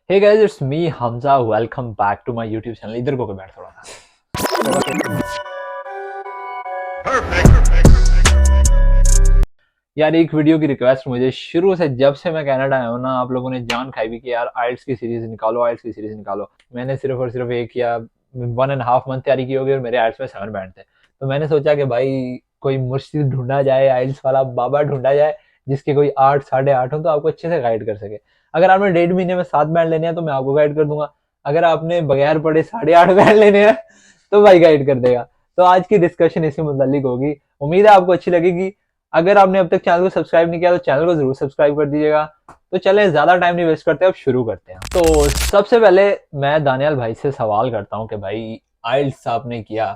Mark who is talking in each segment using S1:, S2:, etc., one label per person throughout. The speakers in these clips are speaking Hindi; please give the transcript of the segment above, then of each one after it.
S1: Hey guys, it's me Hamza. Welcome back to my YouTube channel. इधर को बैठ थोड़ा सा। यार, एक वीडियो की रिक्वेस्ट मुझे शुरू से, जब से मैं कनाडा आया हूँ ना, आप लोगों ने जान खाई भी कि यार आइल्स की सीरीज निकालो, आइल्स की सीरीज निकालो। मैंने सिर्फ और सिर्फ एक या 1.5 मंथ तैयारी की होगी और मेरे आइल्स में 7 बैंड थे। तो मैंने सोचा कि भाई कोई मुर्शिद ढूंढा जाए, आइल्स वाला बाबा ढूंढा जाए जिसके कोई 8 8.5 हो, तो आपको अच्छे से गाइड कर सके। अगर आपने 1.5 महीने में 7 बैंड लेने हैं तो मैं आपको गाइड कर दूंगा। अगर आपने बगैर पढ़े 8.5 बैंड लेने हैं तो भाई गाइड कर देगा। तो आज की डिस्कशन इसी मुतालिक होगी। उम्मीद है आपको अच्छी लगेगी। अगर आपने अब तक चैनल को सब्सक्राइब नहीं किया तो चैनल को जरूर सब्सक्राइब कर दीजिएगा। तो चले, ज्यादा टाइम नहीं वेस्ट करते, अब शुरू करते हैं। तो सबसे पहले मैं दानियाल भाई से सवाल करता हूँ कि भाई आइल्स आपने किया,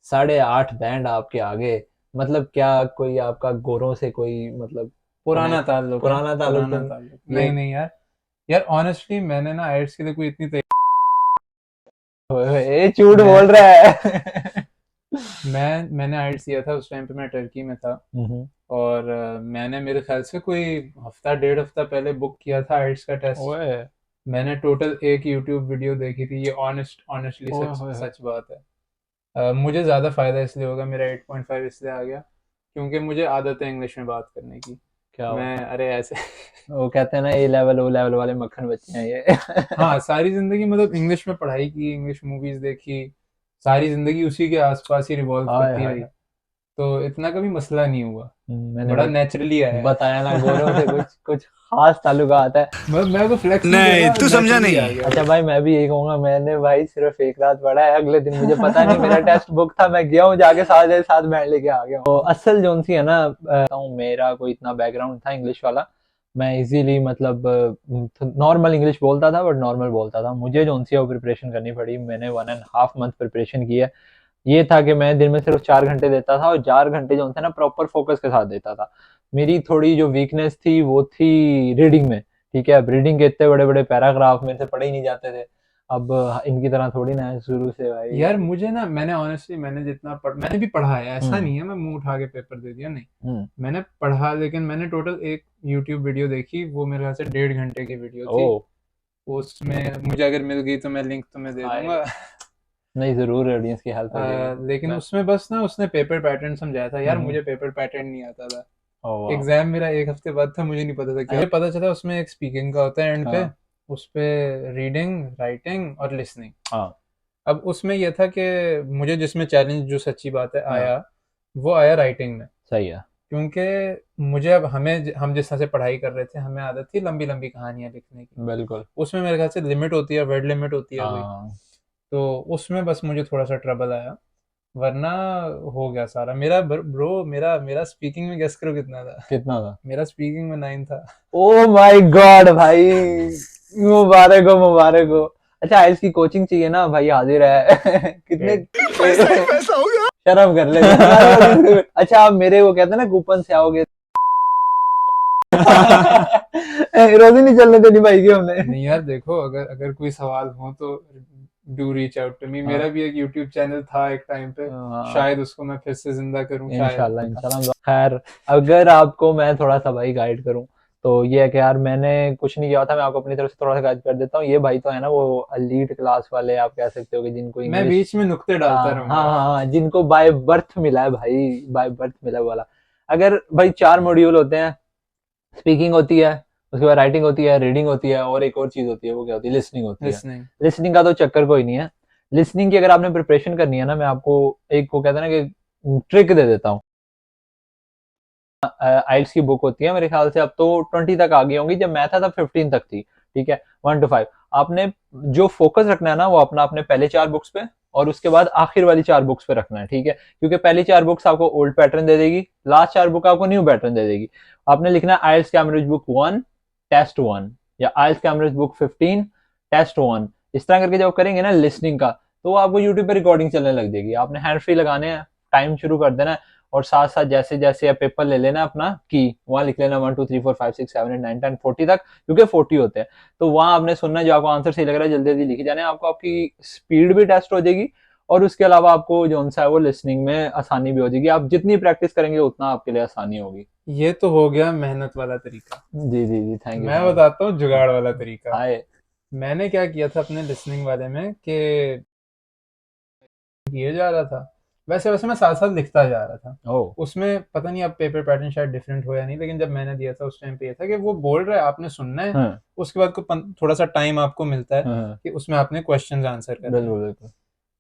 S1: 8.5 बैंड आपके आगे, मतलब क्या कोई आपका गोरों से कोई मतलब
S2: पुराना ताल्लुक है।
S1: पुराना ताल्लुक तो
S2: पुराना ताल्लुक
S1: ये
S2: नहीं नहीं यार। यार ऑनेस्टली मैंने ना आइट्स के लिए कोई इतनी
S1: ये झूठ
S2: मैं
S1: बोल रहा है।
S2: मैंने आइट्स दिया था। उस टाइम पे मैं टर्की में था। और मैंने मेरे ख्याल से कोई हफ्ता डेढ़ हफ्ता पहले बुक किया था आइट्स का टेस्ट।
S1: ओए
S2: मैंने टोटल एक यूट्यूब वीडियो देखी थी। ये ऑनेस्टली
S1: ओए
S2: सच
S1: ओए,
S2: सच बात है। मुझे ज़्यादा फ़ायदा इसलिए होगा, मेरा 8.5 इसलिए आ गया क्योंकि मुझे आदत है इंग्लिश में बात करने की।
S1: क्या
S2: मैं
S1: बात है।
S2: अरे ऐसे
S1: वो कहते हैं ना, ए लेवल ओ लेवल वाले मक्खन बच्चे हैं ये।
S2: हाँ, सारी जिंदगी मतलब इंग्लिश में पढ़ाई की, इंग्लिश मूवीज देखी, सारी जिंदगी उसी के आसपास ही रिवॉल्व
S1: हाय
S2: करती रही।
S1: हाय।
S2: तो इतना कभी मसला नहीं हुआ।
S1: मैंने
S2: बड़ा नेचुरली आया है।
S1: बताया ना, गोरों से कुछ कुछ खास ताल्लुकात है।
S2: मैं तो फ्लेक्स नहीं कर
S3: नहीं,
S2: रहा,
S3: तू समझा
S2: नेचुरली आ
S3: नहीं।
S2: गया
S1: अच्छा
S2: बस।
S1: भाई, मैं भी यही कहूंगा, मैंने भाई सिर्फ एक रात पढ़ा है, अगले दिन मुझे पता नहीं, मेरा टेक्स्ट बुक था, मैं गया हूँ जाके साथ साथ बैठ लेके आ गया हूँ। तो असल जोन सी है ना, मेरा कोई इतना बैकग्राउंड था इंग्लिश वाला। मैं इजीली मतलब नॉर्मल इंग्लिश बोलता था, बट नॉर्मल बोलता था। मुझे जोन सी प्रिपरेशन करनी पड़ी, मैंने 1.5 मंथ प्रिपरेशन की है। ये था कि मैं दिन में सिर्फ 4 घंटे देता था, और 4 घंटे जो थे ना प्रॉपर फोकस के साथ देता था। मेरी थोड़ी जो वीकनेस थी वो थी रीडिंग में। ठीक है, अब रीडिंग के इतने बड़े बड़े पैराग्राफ मेरे से पढ़े ही नहीं जाते थे। अब इनकी तरह थोड़ी ना है शुरू से भाई।
S2: यार मुझे ना, मैंने ऑनेस्टली मैंने भी पढ़ा है, ऐसा
S1: हम्म
S2: नहीं है मैं मुंह उठा के पेपर दे दिया, नहीं।
S1: हम्म।
S2: मैंने पढ़ा, लेकिन मैंने टोटल एक यूट्यूब वीडियो देखी, वो मेरे ख्याल से 1.5 घंटे की वीडियो
S1: ओ
S2: थी। उसमें मुझे अगर मिल गई तो मैं लिंक तुम्हें दे
S1: हाय,
S2: दूंगा।
S1: नहीं जरूर ऑडियंस की हेल्प हो जाएगी।
S2: लेकिन
S1: मैं
S2: उसमें बस ना उसने पेपर पैटर्न समझाया था। यार
S1: हम्म।
S2: मुझे पेपर पैटर्न नहीं आता था।
S1: ओ वाह।
S2: एग्जाम मेरा एक हफ्ते बाद था, मुझे नहीं पता था क्या। मुझे पता चला उसमें एक स्पीकिंग का होता है एंड पे।
S1: हाँ
S2: उस पे रीडिंग, राइटिंग और लिसनिंग।
S1: हाँ
S2: अब उसमें यह था कि मुझे जिसमें चैलेंज, जो सच्ची बात है,
S1: हाँ।
S2: आया, वो आया राइटिंग में।
S1: सही है।
S2: क्योंकि मुझे अब हम जिस तरह से पढ़ाई कर रहे थे, हमें आदत थी लंबी लंबी कहानियां लिखने की।
S1: बिल्कुल।
S2: उसमें मेरे ख्याल से लिमिट होती है, वर्ड लिमिट होती है कोई।
S1: हाँ।
S2: तो उसमें बस मुझे थोड़ा सा ट्रबल आया, वरना हो गया सारा मेरा। ब्रो, मेरा मेरा स्पीकिंग में गेस करो कितना था।
S1: कितना था?
S2: मेरा स्पीकिंग में 9 था।
S1: ओ माय गॉड भाई, मुबारक हो मुबारक हो। अच्छा, आइल्स की कोचिंग चाहिए ना भाई, हाजिर है। कितने
S2: डेड।
S3: पैसा ही पैसा होगा।
S1: शर्म कर ले बेचारा। अच्छा, आप मेरे वो कहते हैं ना कूपन से आओगे। रोजी नहीं चलने देनी भाई की हमने।
S2: नहीं यार देखो, अगर अगर कोई सवाल हो तो do reach out to me. मेरा
S1: हाँ
S2: भी एक यूट्यूब चैनल था एक टाइम पे।
S1: हाँ,
S2: शायद उसको मैं फिर से जिंदा करूं, शायद।
S1: इंशाल्लाह इंशाल्लाह। खैर, अगर आपको मैं थोड़ा सा भाई गाइड करूं, तो ये है कि यार मैंने कुछ नहीं किया था, मैं आपको अपनी तरफ से थोड़ा सा गाइड कर देता हूँ। ये भाई तो है ना वो एलीट क्लास वाले, आप कह सकते हो कि जिनको
S2: मैं
S1: इंग्लिश,
S2: बीच में नुक्ते डालता
S1: हाँ हाँ
S2: रहूंगा।
S1: हाँ हाँ, जिनको बाय बर्थ मिला है भाई, बाय बर्थ मिला है वाला। अगर भाई 4 मॉड्यूल होते हैं, स्पीकिंग होती है, उसके बाद राइटिंग होती है, रीडिंग होती है, और एक और चीज होती है, वो क्या होती है, लिसनिंग होती है।
S2: लिसनिंग।
S1: लिसनिंग का तो चक्कर कोई नहीं है। लिसनिंग की अगर आपने प्रिपरेशन करनी है ना, मैं आपको एक वो कहते हैं ना कि ट्रिक दे देता हूँ। आइल्स की बुक होती है मेरे ख्याल से, अब तो 20 तक आ गई होंगी, जब मैं था तब 15 तक थी। ठीक है, 1 to 5। आपने जो फोकस रखना है ना, वो अपना अपने पहले 4 बुक्स पे, और उसके बाद आखिर वाली 4 बुक्स पे रखना है। ठीक है, क्योंकि पहली 4 बुक्स आपको ओल्ड पैटर्न दे देगी, लास्ट 4 बुक आपको न्यू पैटर्न दे देगी। आपने लिखना है आइल्स कैम्ब्रिज बुक 1 टेस्ट 1, या आइल्स कैम्ब्रिज बुक 15 टेस्ट 1। इस तरह करके जब करेंगे ना लिसनिंग का, तो आपको यूट्यूब पे रिकॉर्डिंग चलने लग जाएगी। आपने हैंड फ्री लगाने हैं, टाइम शुरू कर देना है, और साथ साथ जैसे जैसे आप पेपर ले लेना अपना की, वहां लिख लेना 1 2 3 4 5 6 7 8 9 10 40 तक, क्योंकि 40 होते हैं। तो वहां आपने सुनना है, जो आपको आंसर सही लग रहा है जल्दी जल्दी लिखे जाने, आपको आपकी स्पीड भी टेस्ट हो जाएगी, और उसके अलावा आपको जो सा है वो लिसनिंग में आसानी भी हो जाएगी। आप जितनी प्रैक्टिस करेंगे उतना आपके लिए आसानी होगी।
S2: ये तो हो गया मेहनत वाला तरीका।
S1: जी जी जी, थैंक यू
S2: मैं
S1: थैंक यू।
S2: बताता हूँ जुगाड़ वाला तरीका।
S1: हाय।
S2: मैंने क्या किया था अपने लिसनिंग वाले में कि किए जा रहा था, वैसे वैसे मैं साथ साथ लिखता जा रहा था।
S1: ओ।
S2: उसमें पता नहीं अब पेपर पैटर्न शायद डिफरेंट हो या नहीं, लेकिन जब मैंने दिया था उस टाइम पे ये था कि वो बोल रहा है, आपने सुनना है,
S1: हाँ
S2: उसके बाद थोड़ा सा टाइम आपको मिलता है
S1: हाँ।
S2: कि उसमें आपने क्वेश्चंस आंसर करने हैं।
S1: बिल्कुल बिल्कुल।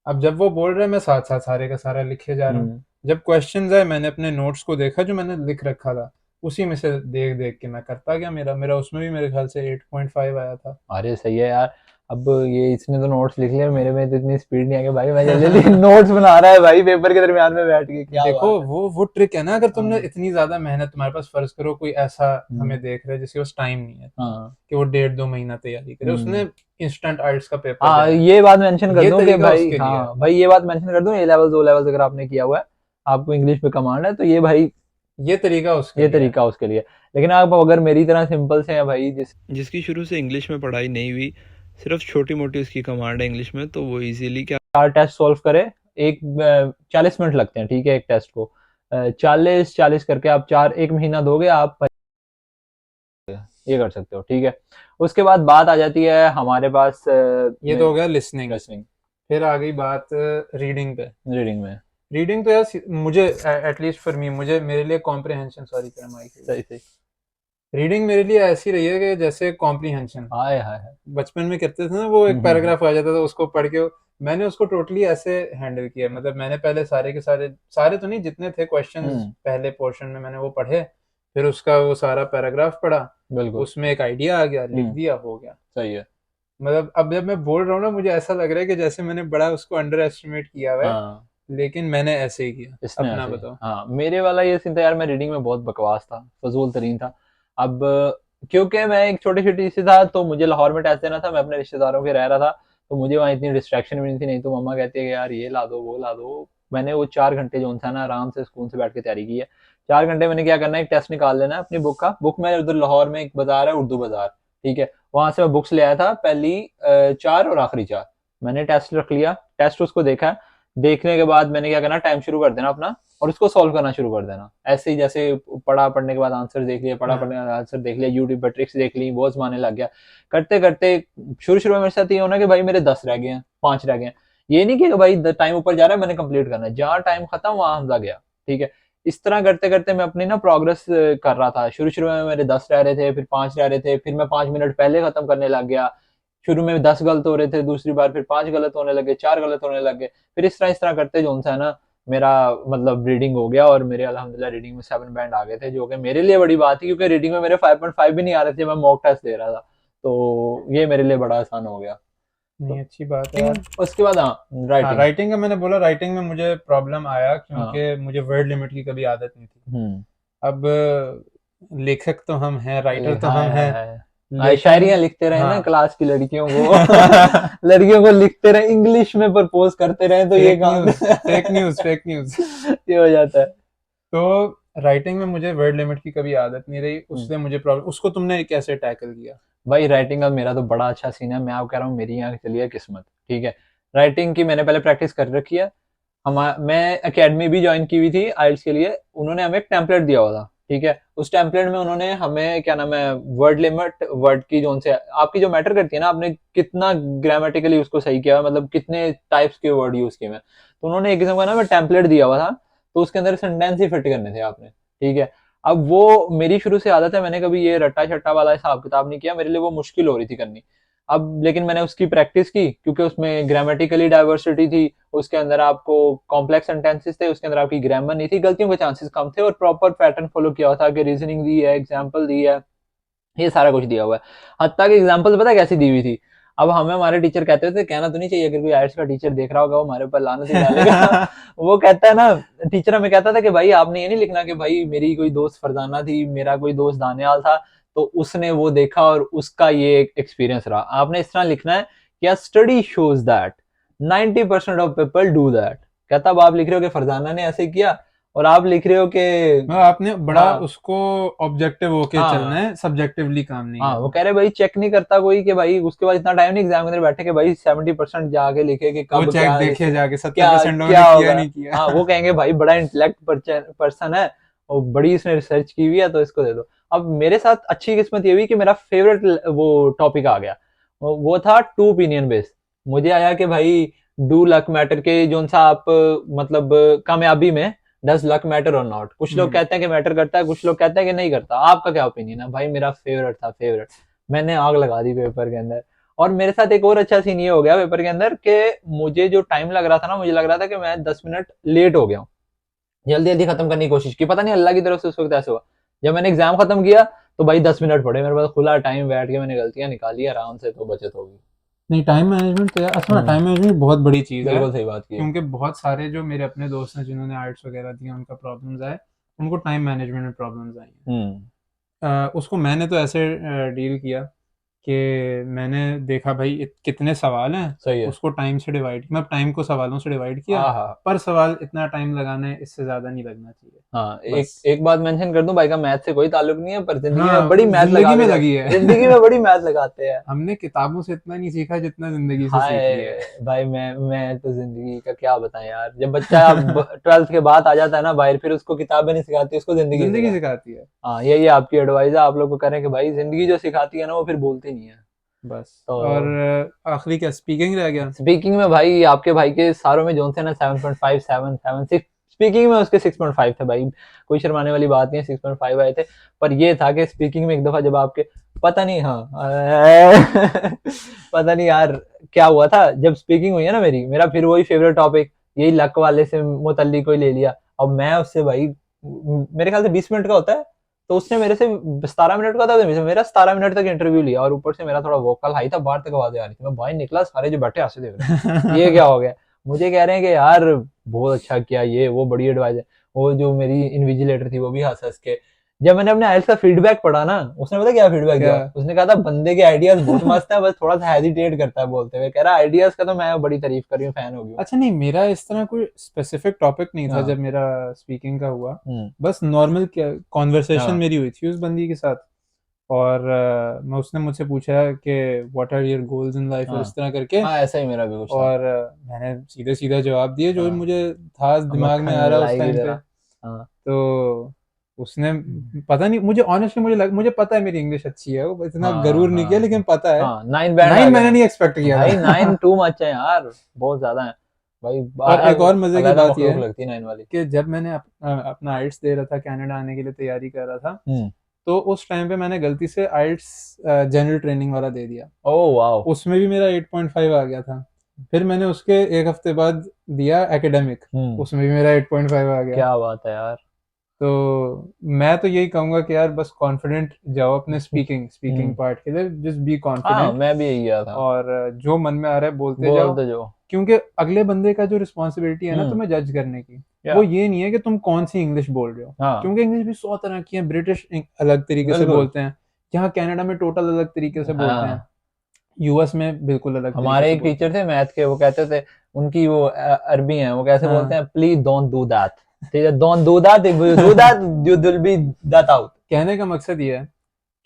S2: अब जब वो बोल रहे हैं मैं साथ साथ सारे का सारा लिखे जा रहा हूँ।
S1: हम्म।
S2: जब क्वेश्चंस आए मैंने अपने नोट्स को देखा जो मैंने लिख रखा था, उसी में से देख देख के मैं करता गया। मेरा मेरा उसमें भी मेरे ख्याल से 8.5 आया था।
S1: अरे सही है यार। अब ये इसने तो नोट्स लिख लिए, मेरे में तो इतनी स्पीड नहीं है कि भाई मैं जल्दी जल्दी नोट्स बना रहा है भाई पेपर के दरमियान में बैठ के, क्या
S2: देखो
S1: बात है।
S2: वो ट्रिक है ना, अगर तुमने
S1: हाँ।
S2: इतनी ज्यादा मेहनत, तुम्हारे पास फर्ज करो कोई ऐसा
S1: हम्म।
S2: हमें देख रहा है जिसके पास टाइम नहीं है इतना
S1: हाँ।
S2: कि वो 1.5-2 महीना तैयारी करे,
S1: हम्म।
S2: उसने इंस्टेंट आइल्स का पेपर
S1: हाँ
S2: देना
S1: ये बात मेंशन
S2: है,
S1: कर
S2: ये
S1: दूं कि
S2: तरीका
S1: भाई,
S2: उसके लिए है।
S1: हाँ भाई ये बात मेंशन कर दूं, ए लेवल्स ओ लेवल्स अगर आपने किया हुआ है, आपको इंग्लिश में कमांड है, तो ये भाई
S2: ये तरीका उसके
S1: ये
S2: लिए है।
S1: तरीका उसके लिए। लेकिन आप अगर मेरी तरह सिंपल से हैं भाई,
S3: जिसकी शुरू से इंग्लिश में पढ़ाई नहीं हुई, सिर्फ छोटी मोटी उसकी कमांड है इंग्लिश में, तो वो इजीली क्या
S1: 4 टेस्ट सॉल्व करे, एक 40 मिनट लगते हैं ठीक है एक टेस्ट को, 40 40 करके आप 1 महीना दोगे आप, ये कर सकते हो ठीक है। उसके बाद बात आ जाती है हमारे पास
S2: ये तो हो गया लिसनिंग।
S1: लिसनिंग।
S2: फिर आ गई बात रीडिंग पे।
S1: रीडिंग में
S2: रीडिंग तो यार मुझे, एटलीस्ट फॉर मी, मुझे मेरे लिए कॉम्प्रिहेंशन, सॉरी तेरा माइक,
S1: सही सही।
S2: रीडिंग मेरे लिए ऐसी रही है कि जैसे कॉम्प्रिहेंशन।
S1: हाय हाय हाय।
S2: बचपन में करते थे ना, वो एक
S1: हम्म।
S2: पैराग्राफ आ जाता था उसको पढ़ के, मैंने उसको टोटली ऐसे हैंडल किया। मतलब मैंने पहले सारे के सारे, सारे तो नहीं, जितने थे क्वेश्चंस
S1: हम्म।
S2: पहले पोर्शन में मैंने वो पढ़े, फिर उसका वो सारा पैराग्राफ पढ़ा,
S1: बिल्कुल।
S2: उसमें एक आइडिया आ गया, लिख दिया, हो गया।
S1: सही है।
S2: मतलब अब जब मैं बोल रहा हूँ ना, मुझे ऐसा लग रहा है कि जैसे मैंने बड़ा उसको अंडर एस्टिमेट किया हुआ है,
S1: हाँ
S2: लेकिन मैंने ऐसे ही किया।
S1: इसने
S2: अपना
S1: ऐसे,
S2: बताओ।
S1: हाँ मेरे वाला ये सीन था यार, मैं रीडिंग में बहुत बकवास था, फजूल तरीन था। अब क्योंकि मैं एक छोटी छोटी सी था, तो मुझे लाहौर में टेस्ट देना था, मैं अपने रिश्तेदारों के रह रहा था, तो मुझे वहाँ इतनी डिस्ट्रैक्शन भी नहीं थी, नहीं तो मम्मा कहती है कि यार ये ला दो वो ला दो। मैंने वो 4 घंटे जो था ना आराम से सुकून से बैठ के तैयारी की है। 4 घंटे मैंने क्या करना है, एक टेस्ट निकाल लेना है अपनी बुक का। बुक में उधर लाहौर में एक बाजार है उर्दू बाजार, ठीक है, वहां से मैं बुक्स ले आया था, पहली 4 और आखिरी 4। मैंने टेस्ट रख लिया, टेस्ट उसको देखा, देखने के बाद मैंने क्या करना, टाइम शुरू कर देना अपना, और उसको सॉल्व करना शुरू कर देना। ऐसे ही जैसे पढ़ा, पढ़ने के बाद आंसर देख लिया, पढ़ा, पढ़ने
S2: हाँ।
S1: के बाद आंसर देख लिया, यूट्यूब पर ट्रिक्स देख ली, वो जमाने लग गया। करते करते शुरू शुरू में मेरे साथ ये होना कि भाई मेरे 10 रह गए हैं, 5 रह गए हैं। ये नहीं कि भाई टाइम ऊपर जा रहा है मैंने कंप्लीट करना है, जहाँ टाइम खत्म वहां हमजा गया, ठीक है। इस तरह करते करते मैं अपनी ना प्रोग्रेस कर रहा था। शुरू शुरू में मेरे 10 रह रहे थे, फिर 5 रह रहे थे, फिर मैं 5 मिनट पहले खत्म करने लग गया। शुरू में 10 गलत हो रहे थे, दूसरी बार फिर 5 गलत होने लगे, 4 गलत होने लगे। फिर इस तरह करते जो सा है ना, मेरा मतलब रीडिंग हो गया, और मेरे अल्हम्दुलिल्लाह रीडिंग में 7 बैंड आ गए थे, जो कि मेरे लिए बड़ी बात थी, क्योंकि रीडिंग में मेरे 5.5 भी नहीं आ रहे थे, मैं मॉक टेस्ट दे रहा था। तो ये मेरे लिए बड़ा आसान हो गया। तो
S2: नहीं, अच्छी बात है यार।
S1: उसके बाद हाँ
S2: हाँ,
S1: राइटिंग।
S2: राइटिंग का मैंने बोला, राइटिंग में मुझे प्रॉब्लम आया
S1: हाँ।
S2: क्योंकि मुझे वर्ड लिमिट की कभी आदत नहीं थी।
S1: हम्म।
S2: अब लेखक तो हम हैं, राइटर तो हम
S1: हाय
S2: हैं,
S1: हाय हाय,
S2: लेकिन
S1: शायरियां लिखते रहे ना
S2: हाँ।
S1: क्लास की लड़कियों को लड़कियों को लिखते रहे, इंग्लिश में प्रपोज करते रहे, तो ये
S2: फेक
S1: काम
S2: news, fake news, fake news.
S1: ये हो जाता है।
S2: तो राइटिंग में मुझे वर्ड लिमिट की कभी आदत नहीं रही,
S1: हम्म।
S2: उससे मुझे प्रॉब्लम। उसको तुमने कैसे टैकल किया?
S1: भाई राइटिंग का मेरा तो बड़ा अच्छा सीन है, मैं आपको कह रहा हूँ मेरी यहाँ चली है किस्मत, ठीक है। राइटिंग की मैंने पहले प्रैक्टिस कर रखी है। मैं एकेडमी भी ज्वाइन की हुई थी आइल्स के लिए, उन्होंने हमें एक टेम्पलेट दिया हुआ था, ठीक है। उस टेम्पलेट में उन्होंने हमें क्या नाम है, वर्ड लिमिट, वर्ड की जो से आपकी जो मैटर करती है ना, आपने कितना ग्रामेटिकली उसको सही किया, मतलब कितने टाइप्स के वर्ड यूज किए हैं, तो उन्होंने एक किस्म का ना टेम्पलेट दिया हुआ था, तो उसके अंदर सेंटेंस ही फिट करने थे आपने, ठीक है। अब वो मेरी शुरू से आदत है, मैंने कभी ये रट्टा छट्टा वाला हिसाब किताब नहीं किया, मेरे लिए वो मुश्किल हो रही थी करनी। अब लेकिन मैंने उसकी प्रैक्टिस की, क्योंकि उसमें ग्रामेटिकली डाइवर्सिटी थी, उसके अंदर आपको कॉम्प्लेक्स सेंटेंसेस थे, उसके अंदर आपकी ग्रामर नहीं थी, गलतियों के चांसेस कम थे, और प्रॉपर पैटर्न फॉलो किया हुआ था कि रीजनिंग दी है, एग्जाम्पल दी है, ये सारा कुछ दिया हुआ है। हत्ता की एग्जाम्पल पता है कैसी दी हुई थी। अब हमें हमारे टीचर कहते थे, कहना तो नहीं चाहिए, अगर कोई आर्ट्स का टीचर देख रहा होगा वो हमारे ऊपर लानत ही डालेगा वो कहता है ना, टीचर हमें कहता था कि भाई आपने ये नहीं लिखना कि भाई मेरी कोई दोस्त फरजाना थी, मेरा कोई दोस्त दानियाल था, तो उसने वो देखा और उसका ये एक्सपीरियंस रहा। आपने इस तरह लिखना है कि study shows that 90% of people do that. कहता अब आप लिख रहे हो कि फरजाना ने ऐसे किया, और आप लिख रहे हो कि
S2: मतलब आपने बड़ा
S1: हाँ
S2: उसको ऑब्जेक्टिव होके चलना
S1: हाँ
S2: है, सब्जेक्टिवली काम नहीं
S1: हाँ, वो
S2: करना।
S1: कह रहे भाई चेक नहीं करता कोई कि भाई उसके बाद इतना टाइम नहीं एग्जाम के अंदर बैठे कि भाई 70% जाके लिखे कि
S2: वो
S1: कब
S2: चेक
S1: क्या
S2: देखे जाके
S1: क्या
S2: 70% लोगों ने
S1: क्या
S2: किया
S1: होगा।
S2: नहीं किया।
S1: हाँ वो कहेंगे भाई बड़ा इंटेलेक्ट पर्सन है, और बड़ी इसने रिसर्च की हुई है, तो इसको दे दो। अब मेरे साथ अच्छी किस्मत ये हुई कि मेरा फेवरेट वो टॉपिक आ गया, वो था टू ओपिनियन बेस्ड। मुझे आया कि भाई डू लक मैटर के जोन सा आप मतलब कामयाबी में डज लक मैटर और नॉट। कुछ लोग कहते हैं कि मैटर करता है, कुछ लोग कहते हैं कि नहीं करता। आपका क्या ओपिनियन है भाई? मेरा फेवरेट था, फेवरेट। मैंने आग लगा दी पेपर के अंदर। और मेरे साथ एक और अच्छा सीन ये हो गया पेपर के अंदर कि मुझे जो टाइम लग रहा था ना, मुझे लग रहा था कि मैं 10 मिनट लेट हो गया हूँ। जल्दी जल्दी खत्म करने की कोशिश की, पता नहीं अल्लाह की तरफ से उस वक्त ऐसा हुआ। जब मैंने एग्जाम खत्म किया तो भाई 10 मिनट पड़े मेरे पास खुला टाइम, बैठ के मैंने गलतियां निकाली आराम से, तो बचत होगी।
S2: नहीं, टाइम मैनेजमेंट तो यार असल में टाइम मैनेजमेंट बहुत बड़ी चीज़ है,
S1: बिल्कुल सही बात की है।
S2: क्योंकि बहुत सारे जो मेरे अपने दोस्त हैं जिन्होंने आर्ट्स वगैरह दिया, उनका प्रॉब्लम्स आए, उनको टाइम मैनेजमेंट में प्रॉब्लम्स आई हैं। उसको मैंने तो ऐसे डील किया कि मैंने देखा भाई कितने सवाल हैं,
S1: सही है।
S2: उसको टाइम से डिवाइड, मैं टाइम को सवालों से डिवाइड किया,
S1: हाँ हाँ
S2: पर सवाल इतना टाइम लगाना है, इससे ज़्यादा नहीं लगना चाहिए।
S1: हाँ। एक
S2: बस
S1: एक बात मेंशन कर दूं, भाई का मैथ से कोई ताल्लुक नहीं है, पर जिंदगी
S2: हाँ,
S1: में बड़ी मैथ
S2: जिंदगी
S1: लगा
S2: में
S1: के
S2: लगी है।
S1: जिंदगी में बड़ी मैथ लगाते हैं।
S2: हमने किताबों से इतना नहीं सीखा जितना जिंदगी से सीख
S1: हाय
S2: लिया है।
S1: भाई, मैं तो जिंदगी का क्या बताएं यार। जब बच्चा 12th के बाद आ जाता है ना बाहर, फिर उसको किताबें नहीं सिखाती, उसको जिंदगी
S2: जिंदगी
S1: सिखाती।
S2: सिखाती है।
S1: हाँ, यही आपकी एडवाइस है आप लोग को करें कि भाई जिंदगी जो सिखाती है ना वो फिर भूलती नहीं है।
S2: बस
S1: तो
S2: और आखिरी क्या स्पीकिंग रह गया।
S1: स्पीकिंग में भाई आपके भाई के सारों में जोन से ना 7.5 7 7 6। स्पीकिंग में उसके 6.5 थे भाई, कोई शर्माने वाली बात नहीं है, 6.5 आए थे। पर ये था कि स्पीकिंग में एक दफा जब आपके पता नहीं, हाँ पता नहीं यार क्या हुआ था जब स्पीकिंग हुई है ना मेरी, मेरा फिर वही फेवरेट टॉपिक यही लक वाले से मुतल्लिक कोई ले लिया। अब मैं उससे भाई मेरे ख्याल से 20 मिनट का होता है, तो उसने मेरे से 17 मिनट का था, तो मेरा 17 मिनट तक इंटरव्यू लिया। और ऊपर से मेरा थोड़ा वोकल हाई था, बाहर तक आवाज आ रही थी। मैं भाई निकला, सारे जो बैठे हंसे देख रहे हैं ये क्या हो गया। मुझे कह रहे हैं कि यार बहुत अच्छा किया, ये वो बड़ी एडवाइस है। वो जो मेरी इन्विजिलेटर थी वो भी हंस हंस के। जब मैंने अपने आइल्स का फीडबैक पढ़ा ना, उसने पता क्या फीडबैक
S2: क्या?
S1: दिया? उसने कहा था बंदे के आइडियाज बहुत मस्त है, बस थोड़ा सा हेजिटेट करता है बोलते हुए। कह रहा आइडियाज का तो मैं बड़ी तारीफ कर रही हूँ, फैन हो गई हूँ।
S2: अच्छा नहीं, मेरा इस तरह कोई स्पेसिफिक टॉपिक नहीं था
S1: हाँ।
S2: जब मेरा स्पीकिंग का हुआ।
S1: हम्म।
S2: बस नॉर्मल कॉन्वर्सेशन
S1: हाँ
S2: मेरी हुई थी उस बंदी के साथ, और मैं उसने मुझसे पूछा कि what are your goals in life और
S1: हाँ
S2: इस तरह करके,
S1: हाँ, ऐसा ही मेरा भी कुछ था।
S2: और मैंने सीधे सीधा जवाब दिए जो
S1: हाँ,
S2: मुझे था दिमाग में
S1: मक्खन
S2: आ रहा उस
S1: मलाई की
S2: टाइम पे।
S1: तरह। हाँ।
S2: तो उसने, पता नहीं मुझे ऑनेस्टली, मुझे पता है मेरी इंग्लिश अच्छी है, वो इतना
S1: हाँ
S2: गरूर नहीं किया,
S1: हाँ
S2: लेकिन पता है
S1: हाँ, 9 बैंड आ
S2: 9
S1: गया।
S2: मैंने नहीं एक्सपेक्ट किया
S1: भाई 9
S2: था।
S1: टू मच है यार, बहुत ज्यादा है भाई।
S2: और एक और मजे की
S1: अलग
S2: बात
S1: मखलूक
S2: यह है
S1: लगती है 9 वाली।
S2: कि जब मैंने अपना आइल्स दे रहा था, कनाडा आने के लिए तैयारी कर रहा था,
S1: हम्म।
S2: तो उस टाइम पे मैंने गलती से आइल्स जनरल ट्रेनिंग वाला दे दिया,
S1: ओह वाओ।
S2: उसमें भी मेरा 8.5 आ गया था। फिर मैंने उसके एक हफ्ते बाद दिया एकेडमिक,
S1: हम्म।
S2: उसमें भी मेरा 8.5 आ गया।
S1: क्या बात है यार।
S2: तो मैं तो यही कहूंगा कि यार बस कॉन्फिडेंट जाओ अपने स्पीकिंग
S1: हम्म।
S2: पार्ट के लिए, जस्ट बी
S1: हाँ,
S2: कॉन्फिडेंट,
S1: मैं भी यही गया था।
S2: और जो मन में आ रहा है बोलते जाओ,
S1: बोलते जो।
S2: क्योंकि अगले बंदे का जो रिस्पॉन्सिबिलिटी है ना
S1: हम्म।
S2: तुम्हें जज करने की,
S1: या।
S2: वो ये नहीं है कि तुम कौन सी इंग्लिश बोल रहे हो,
S1: हाँ
S2: क्योंकि इंग्लिश भी 100 तरह की है। ब्रिटिश अलग तरीके से
S1: बिल्कुल।
S2: बोलते हैं, यहाँ कनाडा में टोटल अलग तरीके से बोलते हैं,
S1: हाँ,
S2: यूएस में बिल्कुल अलग तरीके
S1: हमारे
S2: से
S1: एक
S2: बोलते
S1: टीचर
S2: हैं।
S1: थे मैथ के, वो कहते थे उनकी वो अरबी है, वो कैसे बोलते
S2: हाँ।
S1: हैं, प्लीज डोंट डू दैट। ठीक है, don't do that, if you do that you will be that out.
S2: कहने का मकसद ये है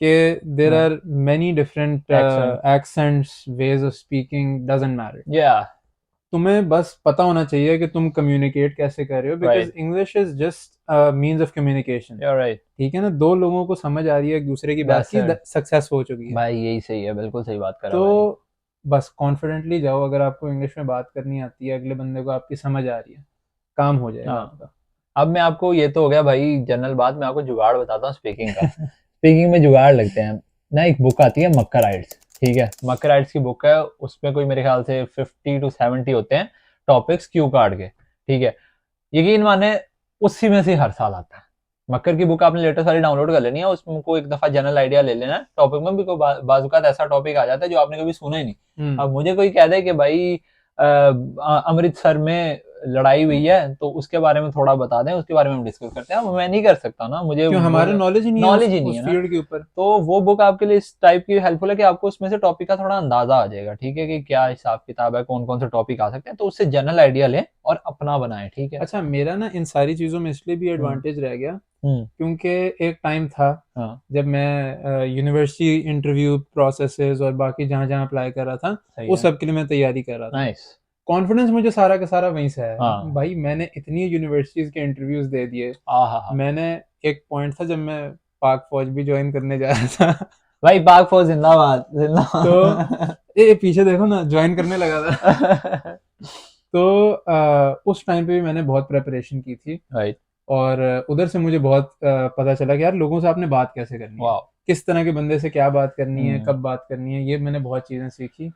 S2: कि देर
S1: हाँ,
S2: are many different
S1: action.
S2: Accents, ways of speaking, doesn't matter.
S1: Yeah.
S2: तुम्हें बस पता होना चाहिए कि तुम कम्युनिकेट कैसे कर रहे हो, because
S1: right.
S2: English is just means of communication.
S1: You are right.
S2: ठीक है ना, दो लोगों को समझ आ रही है एक दूसरे की बात
S1: दैट्स
S2: की,
S1: इट।
S2: सक्सेस हो चुकी है।
S1: भाई यही सही है, बिल्कुल सही बात करा भाई।
S2: तो बस कॉन्फिडेंटली जाओ, अगर आपको इंग्लिश में बात करनी आती है, अगले बंदे को आपकी समझ आ रही है, काम हो जाएगा
S1: हाँ।
S2: आपका।
S1: अब मैं आपको, ये तो हो गया भाई जनरल बात, मैं आपको जुगाड़ बताता हूँ स्पीकिंग का। स्पीकिंग में जुगाड़ लगते हैं ना, एक बुक आती है मक्कर राइट्स। ठीक है, मक्कर राइट्स की बुक है, उसमें कोई मेरे ख्याल से 50 to 70 होते हैं टॉपिक्स क्यू कार्ड के। ठीक है, यकीन माने उसी में से हर साल आता है। मक्कर की बुक आपने लेटेस्ट वाली डाउनलोड कर लेनी है, उसमें को एक दफा जनरल आइडिया ले लेना है। टॉपिक में भी कोई बाजुकात ऐसा टॉपिक आ जाता है जो आपने कभी सुना ही नहीं। अब मुझे कोई कह दे कि भाई अमृतसर में लड़ाई हुई है तो उसके बारे में थोड़ा बता दें, उसके बारे में हम डिस्कस करते हैं, मैं नहीं कर सकता ना, मुझे
S2: क्यों, हमारे नॉलेज ही नहीं है
S1: नॉलेज ही नहीं
S2: उस
S1: है ना।
S2: फील्ड के ऊपर।
S1: तो वो बुक आपके लिए इस टाइप की हेल्पफुल है कि आपको उसमें से टॉपिक का थोड़ा अंदाजा आ जाएगा। ठीक है, कि क्या हिसाब किताब है, कौन कौन से टॉपिक आ सकते हैं, तो उससे जनरल आइडिया लें और अपना बनाएं। ठीक है।
S2: अच्छा, मेरा ना इन सारी चीज़ों में इसलिए भी एडवांटेज रह गया,
S1: हम्म।
S2: क्योंकि एक टाइम था
S1: हाँ
S2: जब मैं यूनिवर्सिटी इंटरव्यू प्रोसेसेस और बाकी जहाँ जहाँ अप्लाई कर रहा था,
S1: सही
S2: वो
S1: है।
S2: सब के लिए मैं तैयारी कर रहा था।
S1: नाइस।
S2: कॉन्फिडेंस मुझे सारा का सारा वहीं से है।
S1: हाँ।
S2: भाई मैंने इतनी यूनिवर्सिटीज के इंटरव्यूज दे दिए।
S1: हाँ हाँ हाँ।
S2: मैंने एक पॉइंट था जब मैं पाक फौज भी ज्वाइन करने जा रहा था,
S1: भाई पाक फौज जिंदाबाद जिंदाबाद।
S2: तो ये पीछे देखो ना, ज्वाइन करने लगा था। तो उस टाइम पे भी मैंने बहुत प्रेपरेशन की थी,
S1: राइट।
S2: और उधर से मुझे बहुत पता चला कि यार लोगों से आपने बात कैसे करनी है,
S1: वाह।
S2: किस तरह के बंदे से क्या बात करनी है,
S1: हम्म।
S2: कब बात करनी है, ये मैंने बहुत चीजें सीखी।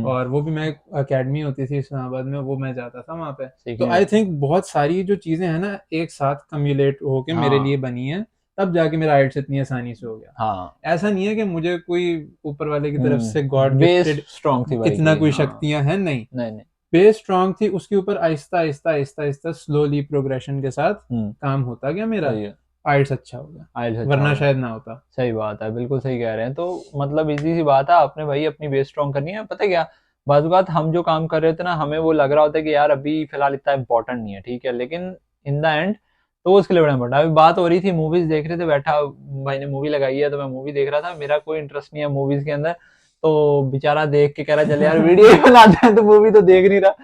S2: और वो भी मैं अकेडमी होती थी इस्लामाबाद में, वो मैं जाता था वहाँ पे। तो आई थिंक बहुत सारी जो चीजें हैं ना एक साथ कम्युलेट होके मेरे लिए बनी है, तब जाके मेरा आइल्स इतनी आसानी से हो गया।
S1: हाँ,
S2: ऐसा नहीं है कि मुझे कोई ऊपर वाले की तरफ से गॉड
S1: बेस
S2: गिफ्टेड
S1: स्ट्रांग थी भाई
S2: इतना
S1: की,
S2: कोई
S1: हाँ।
S2: शक्तियां हैं, नहीं।
S1: नहीं नहीं।
S2: बेस स्ट्रांग थी, उसके ऊपर आहिस्ता आहिस्ता आहिस्ता आहिस्ता स्लोली प्रोग्रेशन के साथ काम होता गया मेरा,
S1: सही है।
S2: आइल्स अच्छा हो गया,
S1: आइल्स अच्छा
S2: वरना
S1: होगा।
S2: शायद ना होता।
S1: सही बात है, बिल्कुल सही कह रहे हैं। तो मतलब इजी सी बात है, आपने भाई अपनी बेस स्ट्रांग करनी है। पता है क्या, बात हम जो काम कर रहे थे ना, हमें वो लग रहा होता है कि यार अभी फिलहाल इतना इंपॉर्टेंट नहीं है, ठीक है, लेकिन इन द एंड तो उसके लिए बड़ा इंपॉर्टेंट। अभी बात हो रही थी, मूवीज देख रहे थे, बैठा भाई ने मूवी लगाई है तो मैं मूवी देख रहा था। मेरा कोई इंटरेस्ट नहीं है मूवीज के अंदर, तो बेचारा देख के कह रहा चल यार वीडियो ही बनाते हैं, तो मूवी तो देख नहीं रहा।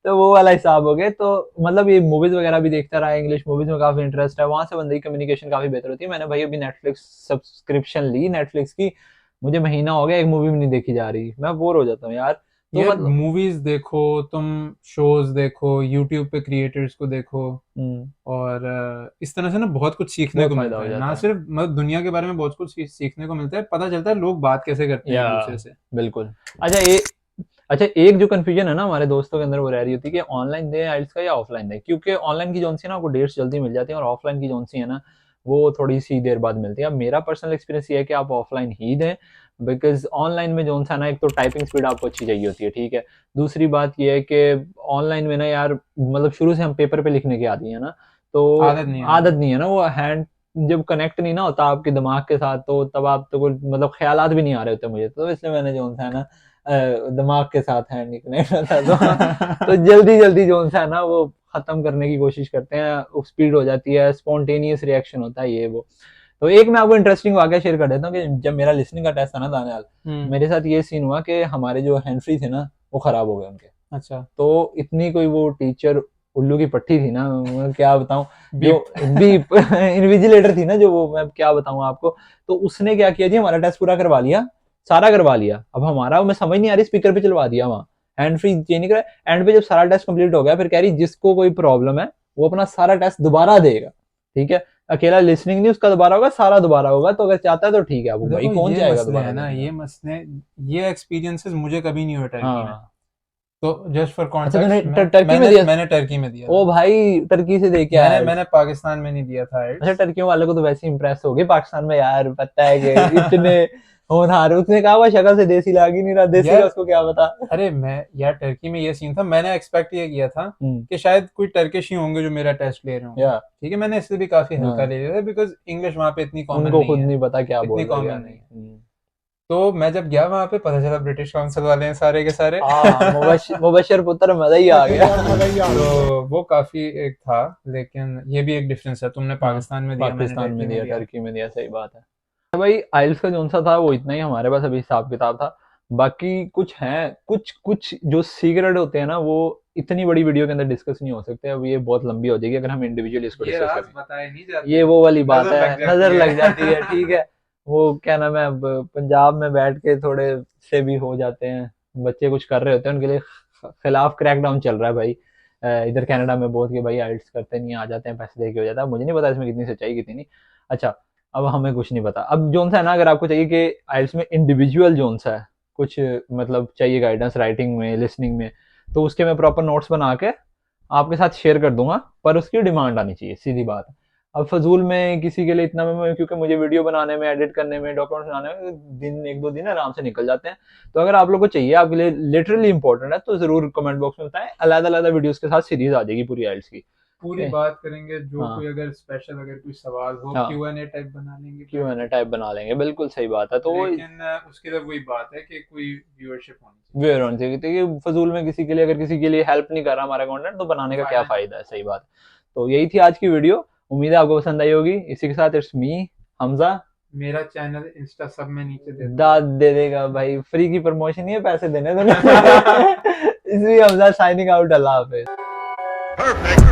S1: तो वो वाला हिसाब हो गया। तो मतलब ये मूवीज वगैरह भी देखता रहा, इंग्लिश मूवीज में काफी इंटरेस्ट है, वहां से बंदे की कम्युनिकेशन काफी बेहतर होती है। मैंने भाई अभी नेटफ्लिक्स सब्सक्रिप्शन ली नेटफ्लिक्स की, मुझे महीना हो गया एक मूवी भी नहीं देखी जा रही, मैं बोर हो जाता हूँ यार। तो
S2: यार
S1: मतलब
S2: मूवीज देखो, तुम शोज देखो, यूट्यूब पे क्रिएटर्स को देखो,
S1: हम्म,
S2: और इस तरह से ना बहुत कुछ सीखने
S1: बहुत
S2: को
S1: फायदा
S2: मिलता
S1: हो
S2: है।
S1: जाता
S2: ना
S1: है।
S2: सिर्फ मतलब दुनिया के बारे में बहुत कुछ सीखने को मिलता है, पता चलता है लोग बात कैसे करते हैं
S1: या
S2: एक दूसरे से।
S1: बिल्कुल। अच्छा एक जो कंफ्यूजन है ना हमारे दोस्तों के अंदर वो रह रही होती है कि ऑनलाइन दें आइल्स का या ऑफलाइन दें, क्योंकि ऑनलाइन की जोन सी है ना आपको डेट्स जल्दी मिल जाती है, और ऑफलाइन की जोन सी है ना वो थोड़ी सी देर बाद मिलती है। अब मेरा पर्सनल एक्सपीरियंस ये है कि आप ऑफलाइन ही दें, बिकॉज ऑनलाइन में जोन सा ना, एक तो टाइपिंग स्पीड आपको अच्छी चाहिए होती है, ठीक है। दूसरी बात ये है कि ऑनलाइन में ना यार मतलब शुरू से हम पेपर पे लिखने के आदी है ना, तो
S2: आदत नहीं है
S1: आदत
S2: हमें।
S1: नहीं है ना, वो हैंड जब कनेक्ट नहीं ना होता आपके दिमाग के साथ, तो तब आप तो कोई मतलब ख्यालात भी नहीं आ रहे होते मुझे, तो इसलिए मैंने जो है ना दिमाग के साथ हैंड कनेक्ट होता तो जल्दी जल्दी जो है ना वो खत्म करने की कोशिश करते हैं, स्पीड हो जाती है, स्पॉन्टेनियस रिएक्शन होता है ये वो। तो एक मैं आपको इंटरेस्टिंग वाकया शेयर कर देता हूँ कि जब मेरा लिसनिंग का टेस्ट था ना दानियाल, मेरे साथ ये सीन हुआ कि हमारे जो हैंड फ्री थे ना वो खराब हो गए उनके।
S2: अच्छा।
S1: तो इतनी कोई वो टीचर उल्लू की पट्टी थी ना, मैं क्या बताऊं, जो
S2: बीप।
S1: बीप इन्विजिलेटर थी ना जो, वो मैं क्या बताऊं आपको। तो उसने क्या किया जी, हमारा टेस्ट पूरा करवा लिया, सारा करवा लिया। अब हमारा मैं समझ नहीं आ रही, स्पीकर पे चलवा दिया वहां, हैंड फ्री चेंज नहीं करा। एंड पे जब सारा टेस्ट कंप्लीट हो गया, फिर कह रही जिसको कोई प्रॉब्लम है वो अपना सारा टेस्ट दोबारा देगा, ठीक है, अकेला लिसनिंग नहीं उसका दोबारा होगा, सारा दोबारा होगा, तो अगर चाहता है तो ठीक है। अब भाई
S2: देखो
S1: कौन
S2: ये
S1: चाहेगा
S2: मसले
S1: दोबारा
S2: है ना,
S1: देने
S2: ये
S1: का।
S2: मसले, ये एक्सपीरियंसेस मुझे कभी नहीं हुए टर्की में।
S1: हाँ।
S2: तो जस्ट फॉर
S1: अच्छा तूने
S2: कॉन्टेक्स्ट,
S1: टर्की में
S2: मैंने
S1: दिया?
S2: मैंने टर्की में दिया
S1: ओ
S2: था।
S1: भाई टर्की से दे के आया है।
S2: मैंने पाकिस्तान में नहीं दिया था
S1: अच्छा
S2: आइल्स।
S1: टर्कियों वाले को तो वैसे ही इंप्रेस हो गए पाकिस्तान में, यार पता है कि इतने होनहार, उसने कहा हुआ शक्ल से देसी लग ही नहीं रहा, देसी का
S2: यार
S1: उसको क्या पता।
S2: अरे मैं यार टर्की में ये सीन था, मैंने एक्सपेक्ट ये किया था
S1: हम्म,
S2: कि शायद कोई टर्किश ही होंगे जो मेरा टेस्ट ले रहे होंगे।
S1: या
S2: ठीक है, मैंने इससे भी काफी हल्का
S1: हाँ,
S2: ले लिया था, बिकॉज इंग्लिश वहाँ पे इतनी कॉमन
S1: उनको
S2: नहीं
S1: खुद
S2: है,
S1: नहीं पता क्या
S2: इतनी
S1: बोल रहे क्या
S2: कॉमन नहीं
S1: नहीं।
S2: है। तो मैं जब गया वहां पे, पता चला ब्रिटिश काउंसिल वाले हैं सारे के सारे।
S1: हाँ मुबशर पुत्र मजा ही आ गया।
S2: तो वो काफी एक था, लेकिन ये भी एक डिफरेंस है, तुमने
S1: हाँ
S2: पाकिस्तान में दिया, मैंने
S1: पाकिस्तान
S2: टर्की
S1: में
S2: में
S1: दिया,
S2: दिया।
S1: टर्की में दिया, सही बात है। भाई आइल्स का जो सा था वो इतना ही हमारे पास अभी हिसाब किताब था। बाकी कुछ है, कुछ कुछ जो सीक्रेट होते हैं ना वो इतनी बड़ी वीडियो के अंदर डिस्कस नहीं हो सकते, अब ये बहुत लंबी हो जाएगी अगर हम इंडिविजुअली इसको
S2: ये
S1: डिस्कस
S2: राज
S1: करें।
S2: बताए नहीं जाते,
S1: ये वो वाली बात
S2: नजर
S1: है,
S2: लग जाती
S1: नजर
S2: है।
S1: लग जाती है, ठीक है। वो क्या नाम है, अब पंजाब में बैठ के थोड़े से भी हो जाते हैं, बच्चे कुछ कर रहे होते हैं, उनके लिए खिलाफ क्रैकडाउन चल रहा है भाई। इधर कनाडा में बहुत कि भाई आइल्स करते नहीं, आ जाते हैं पैसे दे के हो जाता है, मुझे नहीं पता इसमें कितनी सच्चाई कितनी नहीं। अच्छा अब हमें कुछ नहीं पता, अब जोन सा है ना, अगर आपको चाहिए कि आइल्स में इंडिविजुअल जोन सा है कुछ, मतलब चाहिए गाइडेंस राइटिंग में लिसनिंग में, तो उसके मैं प्रॉपर नोट्स बना के आपके साथ शेयर कर दूंगा, पर उसकी डिमांड आनी चाहिए, सीधी बात है। अब फजूल में किसी के लिए इतना में, क्योंकि मुझे वीडियो बनाने में, एडिट करने में, डॉक्यूमेंट बनाने में दिन एक दो दिन आराम से निकल जाते हैं। तो अगर आप लोग को चाहिए, आपके लिए लिटरली इंपॉर्टेंट है, तो जरूर कमेंट बॉक्स में बताएं, अलग अलग वीडियोस के साथ सीरीज आ जाएगी पूरी आइल्स की।
S2: पूरी बात करेंगे, जो
S1: हाँ
S2: कोई अगर स्पेशल अगर कोई सवाल हो,
S1: हाँ,
S2: Q&A टाइप बना लेंगे
S1: क्यों
S2: फिर।
S1: है ना टाइप बना लेंगे, बिल्कुल सही बात है। तो
S2: लेकिन उसके लिए वही बात है कि कोई व्यूअरशिप होनी चाहिए,
S1: वेयर होनी चाहिए, क्योंकि फजूल में किसी के लिए, अगर किसी के लिए हेल्प नहीं कर रहा हमारा कंटेंट, तो बनाने
S2: तो
S1: का क्या
S2: फायदा नहीं।
S1: फायदा है, सही बात। तो यही थी आज की वीडियो, उम्मीद है आपको पसंद आई होगी। इसी के साथ इट्स मी हमजा।
S2: मेरा चैनल इंस्टा सब में नीचे दे
S1: दाद
S2: दूंगा।
S1: दे देगा भाई, फ्री की प्रमोशन ही है, पैसे देने तो इसलिए हमजा साइनिंग आउट, अल्लाह हाफिज।
S4: Perfect.